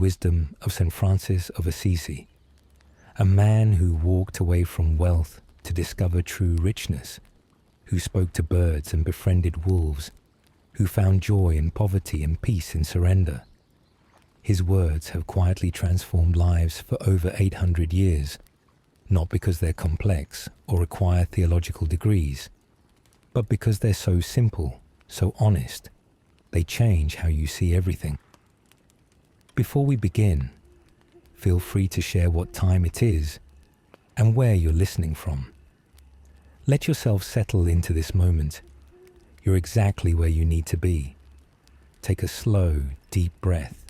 wisdom of St. Francis of Assisi, a man who walked away from wealth to discover true richness, who spoke to birds and befriended wolves, who found joy in poverty and peace in surrender. His words have quietly transformed lives for over 800 years, not because they're complex or require theological degrees, but because they're so simple, so honest, they change how you see everything. Before we begin, feel free to share what time it is and where you're listening from. Let yourself settle into this moment. You're exactly where you need to be. Take a slow, deep breath.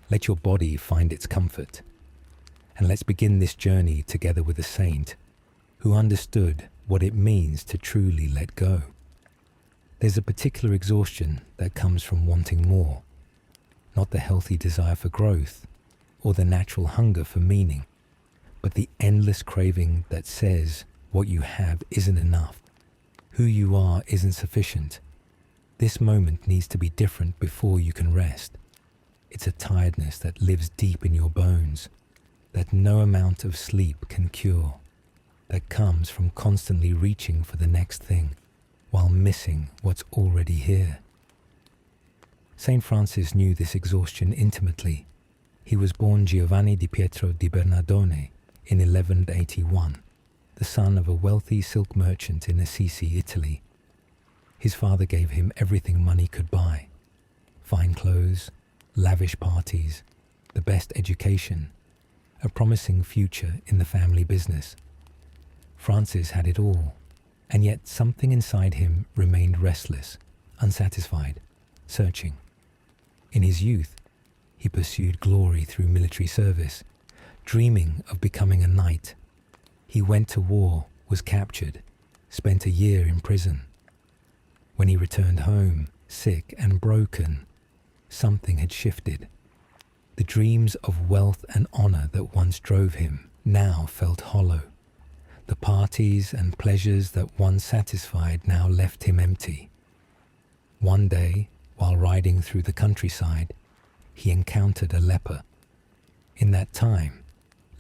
Let your body find its comfort. And let's begin this journey together with a saint who understood what it means to truly let go. There's a particular exhaustion that comes from wanting more, not the healthy desire for growth or the natural hunger for meaning, but the endless craving that says what you have isn't enough, who you are isn't sufficient. This moment needs to be different before you can rest. It's a tiredness that lives deep in your bones, that no amount of sleep can cure, that comes from constantly reaching for the next thing while missing what's already here. Saint Francis knew this exhaustion intimately. He was born Giovanni di Pietro di Bernardone in 1181, the son of a wealthy silk merchant in Assisi, Italy. His father gave him everything money could buy: fine clothes, lavish parties, the best education, a promising future in the family business. Francis had it all, and yet something inside him remained restless, unsatisfied, searching. In his youth, he pursued glory through military service, dreaming of becoming a knight. He went to war, was captured, spent a year in prison. When he returned home, sick and broken, something had shifted. The dreams of wealth and honor that once drove him now felt hollow. The parties and pleasures that once satisfied now left him empty. One day, while riding through the countryside, he encountered a leper. In that time,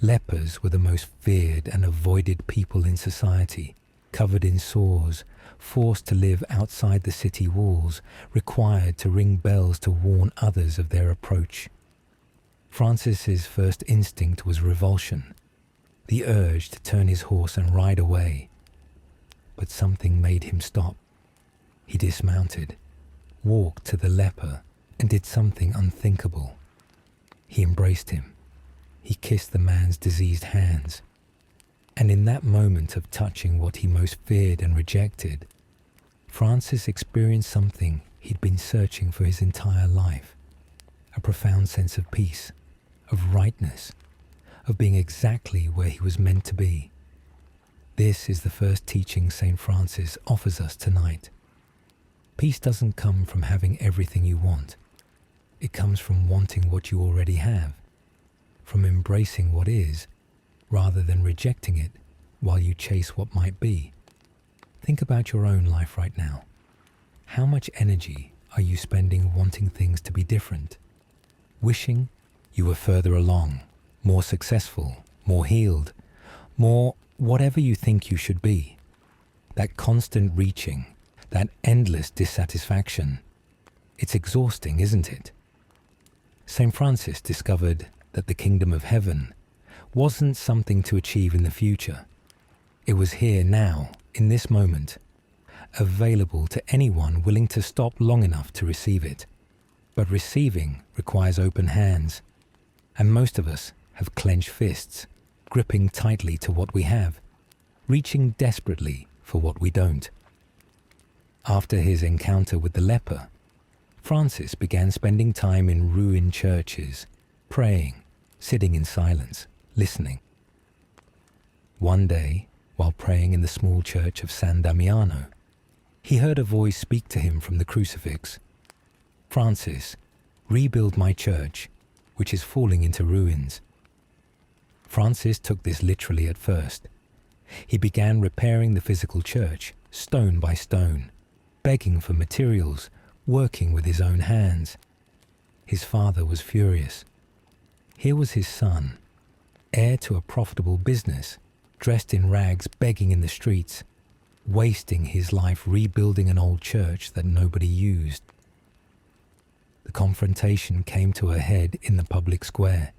lepers were the most feared and avoided people in society, covered in sores, forced to live outside the city walls, required to ring bells to warn others of their approach. Francis's first instinct was revulsion, the urge to turn his horse and ride away. But something made him stop. He dismounted, walked to the leper, and did something unthinkable. He embraced him. He kissed the man's diseased hands. And in that moment of touching what he most feared and rejected, Francis experienced something he'd been searching for his entire life: a profound sense of peace, of rightness, of being exactly where he was meant to be. This is the first teaching St. Francis offers us tonight. Peace doesn't come from having everything you want. It comes from wanting what you already have, from embracing what is, rather than rejecting it while you chase what might be. Think about your own life right now. How much energy are you spending wanting things to be different? Wishing you were further along, more successful, more healed, more whatever you think you should be. That constant reaching, that endless dissatisfaction, it's exhausting, isn't it? St. Francis discovered that the kingdom of heaven wasn't something to achieve in the future. It was here now, in this moment, available to anyone willing to stop long enough to receive it. But receiving requires open hands, and most of us have clenched fists, gripping tightly to what we have, reaching desperately for what we don't. After his encounter with the leper, Francis began spending time in ruined churches, praying, sitting in silence, listening. One day, while praying in the small church of San Damiano, he heard a voice speak to him from the crucifix. "Francis, rebuild my church, which is falling into ruins." Francis took this literally at first. He began repairing the physical church, stone by stone, begging for materials, working with his own hands. His father was furious. Here was his son, heir to a profitable business, dressed in rags, begging in the streets, wasting his life rebuilding an old church that nobody used. The confrontation came to a head in the public square.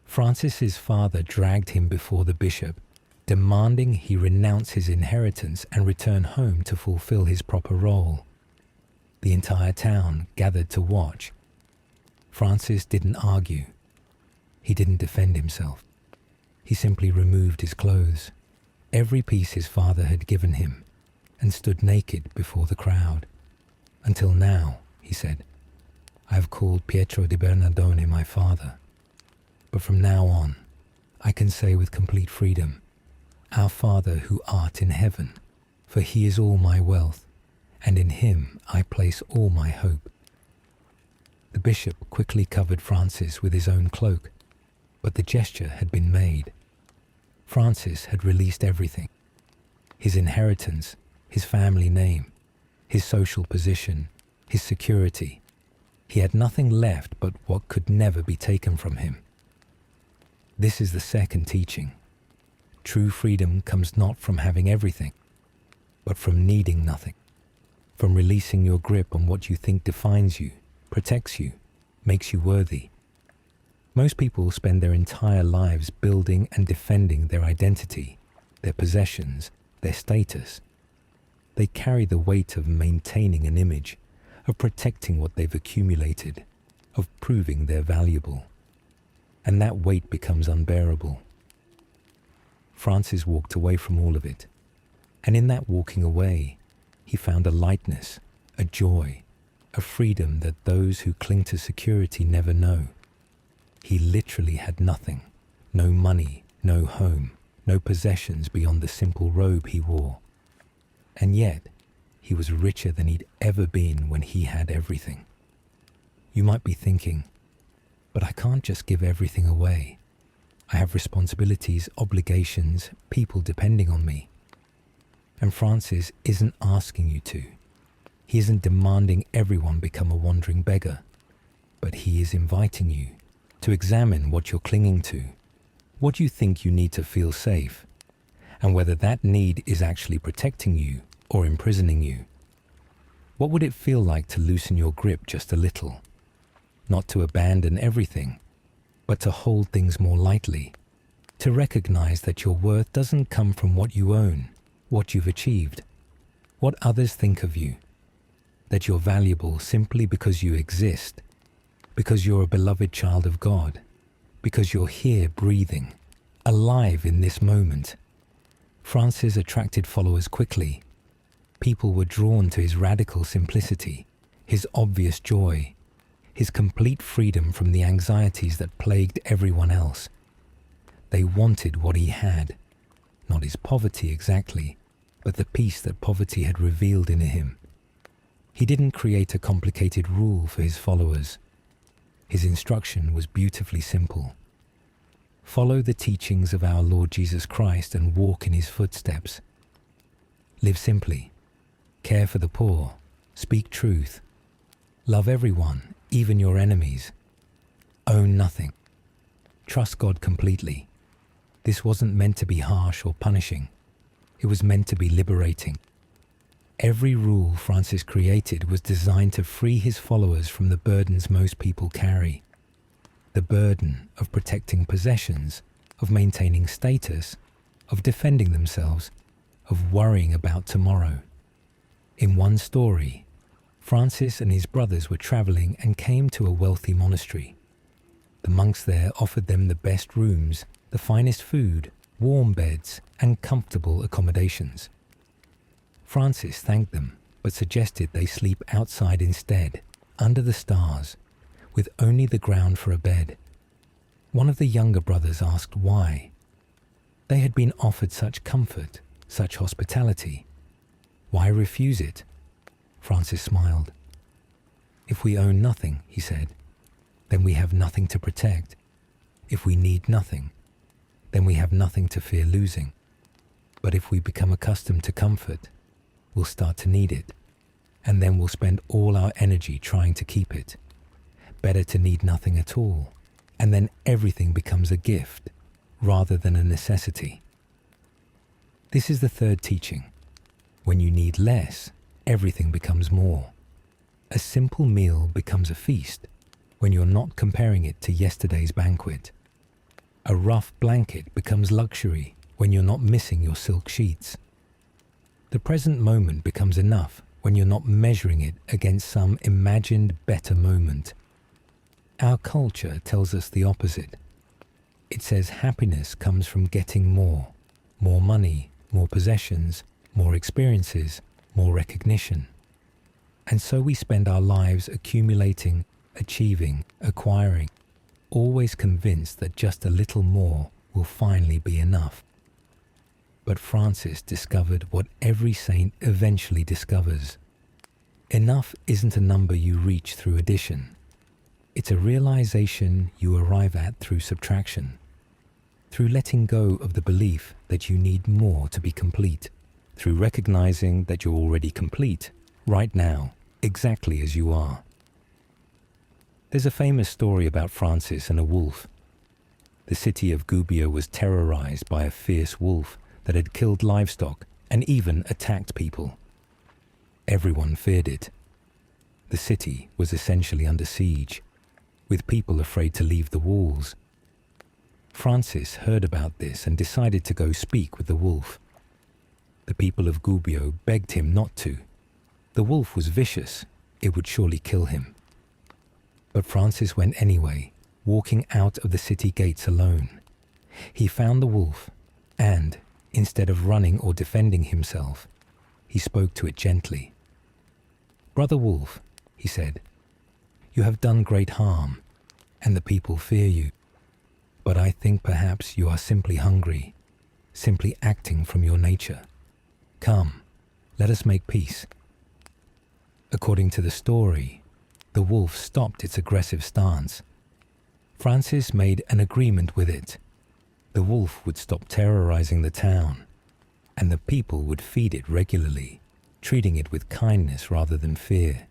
Francis's father dragged him before the bishop, demanding he renounce his inheritance and return home to fulfill his proper role. The entire town gathered to watch. Francis didn't argue. He didn't defend himself. He simply removed his clothes, every piece his father had given him, and stood naked before the crowd. "Until now," he said, "I have called Pietro di Bernardone my father. But from now on, I can say with complete freedom, Our Father who art in heaven, for he is all my wealth, and in him I place all my hope." The bishop quickly covered Francis with his own cloak, but the gesture had been made. Francis had released everything: his inheritance, his family name, his social position, his security. He had nothing left but what could never be taken from him. This is the second teaching. True freedom comes not from having everything, but from needing nothing, from releasing your grip on what you think defines you, protects you, makes you worthy. Most people spend their entire lives building and defending their identity, their possessions, their status. They carry the weight of maintaining an image, of protecting what they've accumulated, of proving they're valuable. And that weight becomes unbearable. Francis walked away from all of it, and in that walking away, he found a lightness, a joy, a freedom that those who cling to security never know. He literally had nothing, no money, no home, no possessions beyond the simple robe he wore. And yet, he was richer than he'd ever been when he had everything. You might be thinking, but I can't just give everything away. I have responsibilities, obligations, people depending on me. And Francis isn't asking you to. He isn't demanding everyone become a wandering beggar, but he is inviting you to examine what you're clinging to, what you think you need to feel safe, and whether that need is actually protecting you or imprisoning you. What would it feel like to loosen your grip just a little? Not to abandon everything, but to hold things more lightly, to recognize that your worth doesn't come from what you own, what you've achieved, what others think of you, that you're valuable simply because you exist, because you're a beloved child of God, because you're here breathing, alive in this moment. Francis attracted followers quickly. People were drawn to his radical simplicity, his obvious joy, his complete freedom from the anxieties that plagued everyone else. They wanted what he had, not his poverty exactly, but the peace that poverty had revealed in him. He didn't create a complicated rule for his followers. His instruction was beautifully simple. Follow the teachings of our Lord Jesus Christ and walk in his footsteps. Live simply. Care for the poor. Speak truth. Love everyone, even your enemies. Own nothing. Trust God completely. This wasn't meant to be harsh or punishing. It was meant to be liberating. Every rule Francis created was designed to free his followers from the burdens most people carry. The burden of protecting possessions, of maintaining status, of defending themselves, of worrying about tomorrow. In one story, Francis and his brothers were traveling and came to a wealthy monastery. The monks there offered them the best rooms, the finest food, warm beds, and comfortable accommodations. Francis thanked them, but suggested they sleep outside instead, under the stars, with only the ground for a bed. One of the younger brothers asked why. They had been offered such comfort, such hospitality. Why refuse it? Francis smiled. If we own nothing, he said, then we have nothing to protect. If we need nothing, then we have nothing to fear losing. But if we become accustomed to comfort, we'll start to need it, and then we'll spend all our energy trying to keep it. Better to need nothing at all, and then everything becomes a gift rather than a necessity. This is the third teaching. When you need less, everything becomes more. A simple meal becomes a feast when you're not comparing it to yesterday's banquet. A rough blanket becomes luxury when you're not missing your silk sheets. The present moment becomes enough when you're not measuring it against some imagined better moment. Our culture tells us the opposite. It says happiness comes from getting more money, more possessions, more experiences, more recognition. And so we spend our lives accumulating, achieving, acquiring, always convinced that just a little more will finally be enough. But Francis discovered what every saint eventually discovers. Enough isn't a number you reach through addition. It's a realization you arrive at through subtraction, through letting go of the belief that you need more to be complete, through recognizing that you're already complete, right now, exactly as you are. There's a famous story about Francis and a wolf. The city of Gubbio was terrorized by a fierce wolf that had killed livestock and even attacked people. Everyone feared it. The city was essentially under siege, with people afraid to leave the walls. Francis heard about this and decided to go speak with the wolf. The people of Gubbio begged him not to. The wolf was vicious. It would surely kill him. But Francis went anyway, walking out of the city gates alone. He found the wolf and, instead of running or defending himself, he spoke to it gently. "Brother Wolf," he said, "you have done great harm, and the people fear you. But I think perhaps you are simply hungry, simply acting from your nature. Come, let us make peace." According to the story, the wolf stopped its aggressive stance. Francis made an agreement with it. The wolf would stop terrorizing the town, and the people would feed it regularly, treating it with kindness rather than fear.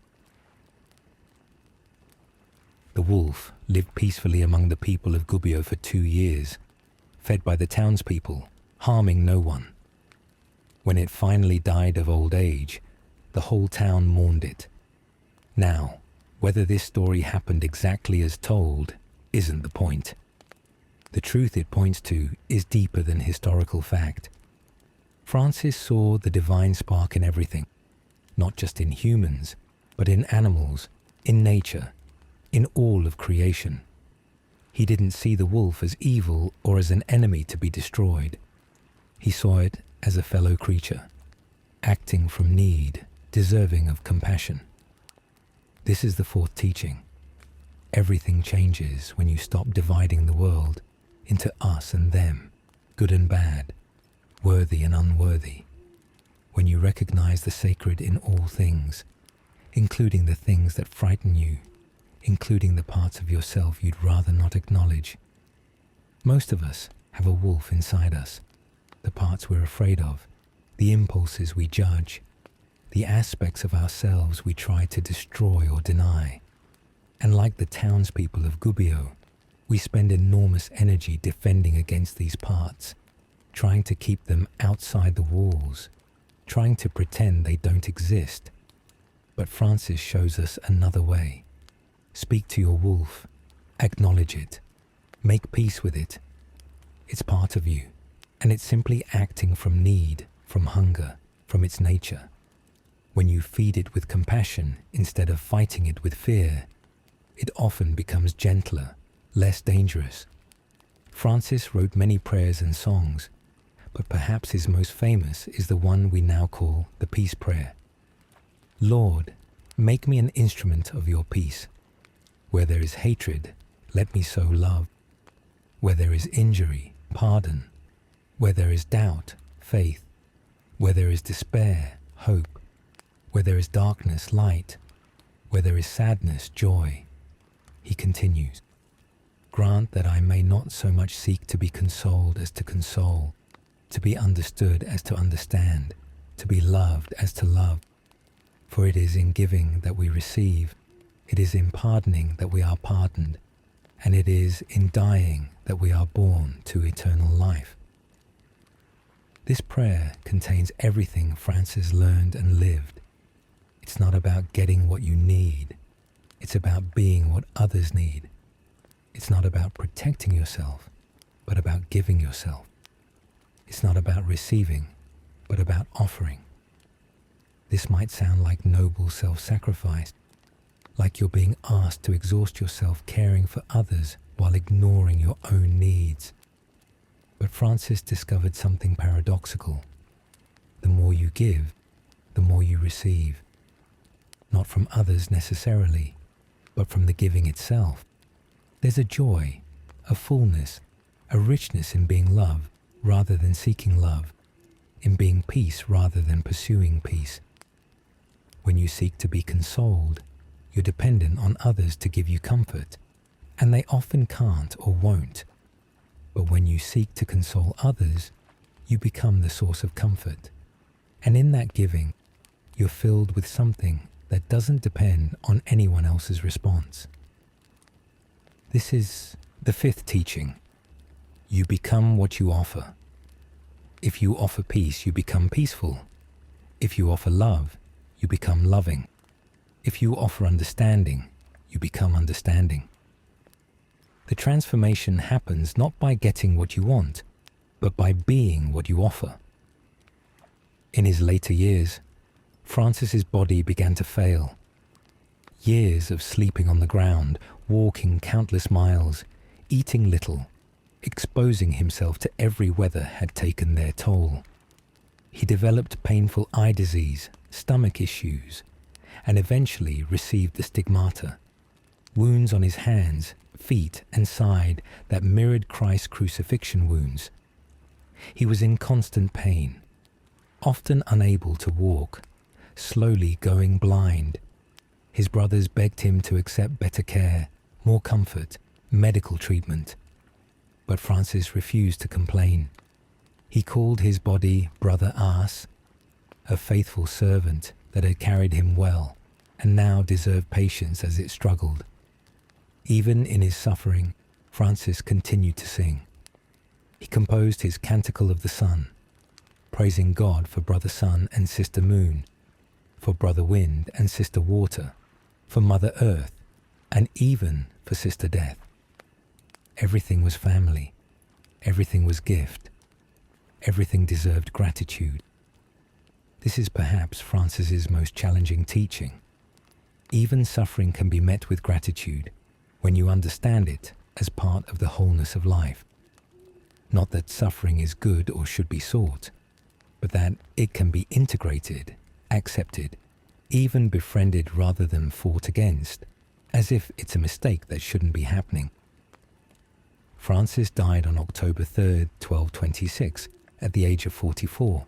The wolf lived peacefully among the people of Gubbio for 2 years, fed by the townspeople, harming no one. When it finally died of old age, the whole town mourned it. Now, whether this story happened exactly as told isn't the point. The truth it points to is deeper than historical fact. Francis saw the divine spark in everything, not just in humans, but in animals, in nature, in all of creation. He didn't see the wolf as evil or as an enemy to be destroyed. He saw it as a fellow creature, acting from need, deserving of compassion. This is the fourth teaching. Everything changes when you stop dividing the world into us and them, good and bad, worthy and unworthy. When you recognize the sacred in all things, including the things that frighten you, including the parts of yourself you'd rather not acknowledge. Most of us have a wolf inside us, the parts we're afraid of, the impulses we judge, the aspects of ourselves we try to destroy or deny. And like the townspeople of Gubbio, we spend enormous energy defending against these parts, trying to keep them outside the walls, trying to pretend they don't exist. But Francis shows us another way. Speak to your wolf, acknowledge it, make peace with it. It's part of you, and it's simply acting from need, from hunger, from its nature. When you feed it with compassion instead of fighting it with fear, it often becomes gentler, less dangerous. Francis wrote many prayers and songs, but perhaps his most famous is the one we now call the Peace Prayer. Lord, make me an instrument of your peace. Where there is hatred, let me sow love. Where there is injury, pardon. Where there is doubt, faith. Where there is despair, hope. Where there is darkness, light. Where there is sadness, joy. He continues, grant that I may not so much seek to be consoled as to console, to be understood as to understand, to be loved as to love. For it is in giving that we receive, it is in pardoning that we are pardoned, and it is in dying that we are born to eternal life. This prayer contains everything Francis learned and lived. It's not about getting what you need. It's about being what others need. It's not about protecting yourself, but about giving yourself. It's not about receiving, but about offering. This might sound like noble self-sacrifice, like you're being asked to exhaust yourself caring for others while ignoring your own needs. But Francis discovered something paradoxical. The more you give, the more you receive. Not from others necessarily, but from the giving itself. There's a joy, a fullness, a richness in being love rather than seeking love, in being peace rather than pursuing peace. When you seek to be consoled, you're dependent on others to give you comfort, and they often can't or won't. But when you seek to console others, you become the source of comfort. And in that giving, you're filled with something that doesn't depend on anyone else's response. This is the fifth teaching. You become what you offer. If you offer peace, you become peaceful. If you offer love, you become loving. If you offer understanding, you become understanding. The transformation happens not by getting what you want, but by being what you offer. In his later years, Francis's body began to fail. Years of sleeping on the ground, walking countless miles, eating little, exposing himself to every weather had taken their toll. He developed painful eye disease, stomach issues, and eventually received the stigmata, wounds on his hands, feet, and side that mirrored Christ's crucifixion wounds. He was in constant pain, often unable to walk, slowly going blind. His brothers begged him to accept better care, more comfort, medical treatment. But Francis refused to complain. He called his body Brother Ass, a faithful servant that had carried him well and now deserved patience as it struggled. Even in his suffering, Francis continued to sing. He composed his Canticle of the Sun, praising God for Brother Sun and Sister Moon, for Brother Wind and Sister Water, for Mother Earth, and even for Sister Death. Everything was family. Everything was gift. Everything deserved gratitude. This is perhaps Francis's most challenging teaching. Even suffering can be met with gratitude when you understand it as part of the wholeness of life. Not that suffering is good or should be sought, but that it can be integrated, accepted, even befriended rather than fought against, as if it's a mistake that shouldn't be happening. Francis died on October 3rd, 1226, at the age of 44.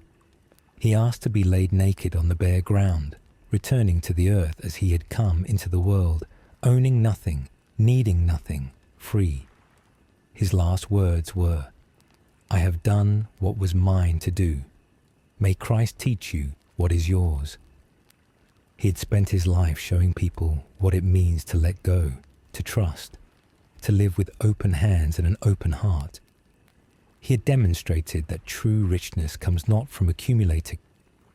He asked to be laid naked on the bare ground, returning to the earth as he had come into the world, owning nothing, needing nothing, free. His last words were, "I have done what was mine to do. May Christ teach you what is yours." He had spent his life showing people what it means to let go, to trust, to live with open hands and an open heart. He had demonstrated that true richness comes not from accumulating,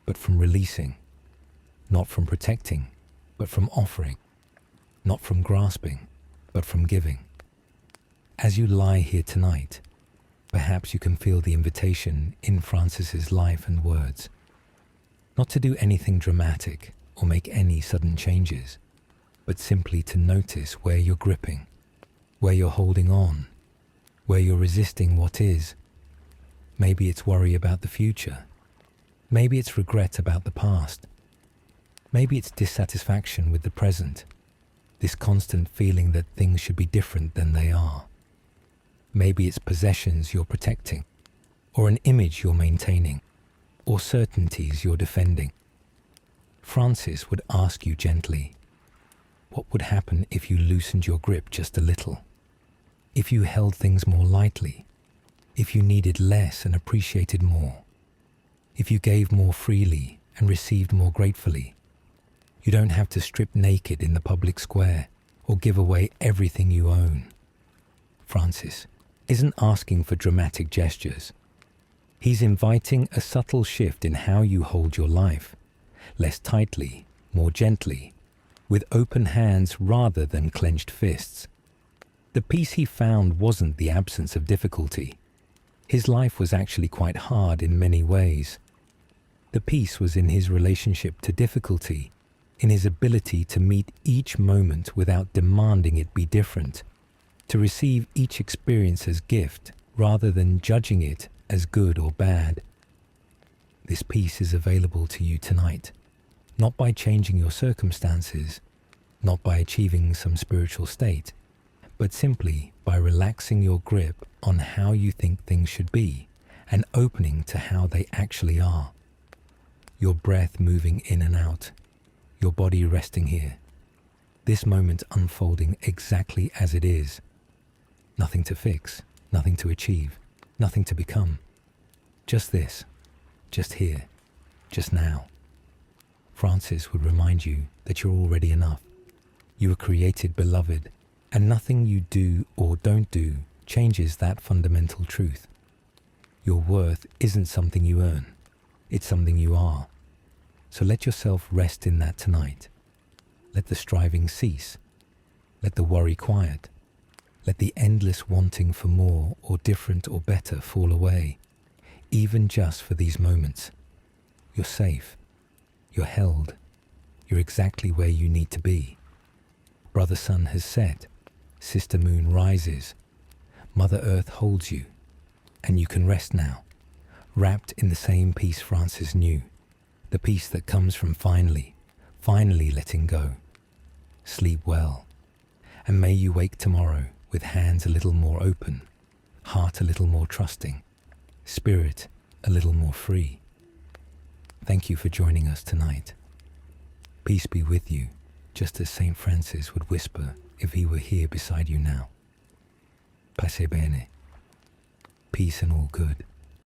but from releasing, not from protecting, but from offering, not from grasping, but from giving. As you lie here tonight, perhaps you can feel the invitation in Francis's life and words, not to do anything dramatic or make any sudden changes, but simply to notice where you're gripping, where you're holding on, where you're resisting what is. Maybe it's worry about the future. Maybe it's regret about the past. Maybe it's dissatisfaction with the present, this constant feeling that things should be different than they are. Maybe it's possessions you're protecting, or an image you're maintaining, or certainties you're defending. Francis would ask you gently, what would happen if you loosened your grip just a little? If you held things more lightly? If you needed less and appreciated more? If you gave more freely and received more gratefully? You don't have to strip naked in the public square or give away everything you own. Francis, isn't asking for dramatic gestures. He's inviting a subtle shift in how you hold your life, less tightly, more gently, with open hands rather than clenched fists. The peace he found wasn't the absence of difficulty. His life was actually quite hard in many ways. The peace was in his relationship to difficulty, in his ability to meet each moment without demanding it be different, to receive each experience as gift rather than judging it as good or bad. This peace is available to you tonight, not by changing your circumstances, not by achieving some spiritual state, but simply by relaxing your grip on how you think things should be and opening to how they actually are. Your breath moving in and out, your body resting here, this moment unfolding exactly as it is. Nothing to fix, nothing to achieve, nothing to become. Just this, just here, just now. Francis would remind you that you're already enough. You were created beloved, and nothing you do or don't do changes that fundamental truth. Your worth isn't something you earn, it's something you are. So let yourself rest in that tonight. Let the striving cease. Let the worry quiet. Let the endless wanting for more or different or better fall away, even just for these moments. You're safe. You're held. You're exactly where you need to be. Brother Sun has set. Sister Moon rises. Mother Earth holds you. And you can rest now, wrapped in the same peace Francis knew. The peace that comes from finally letting go. Sleep well. And may you wake tomorrow with hands a little more open, heart a little more trusting, spirit a little more free. Thank you for joining us tonight. Peace be with you, just as St. Francis would whisper if he were here beside you now. Pace bene. Peace and all good.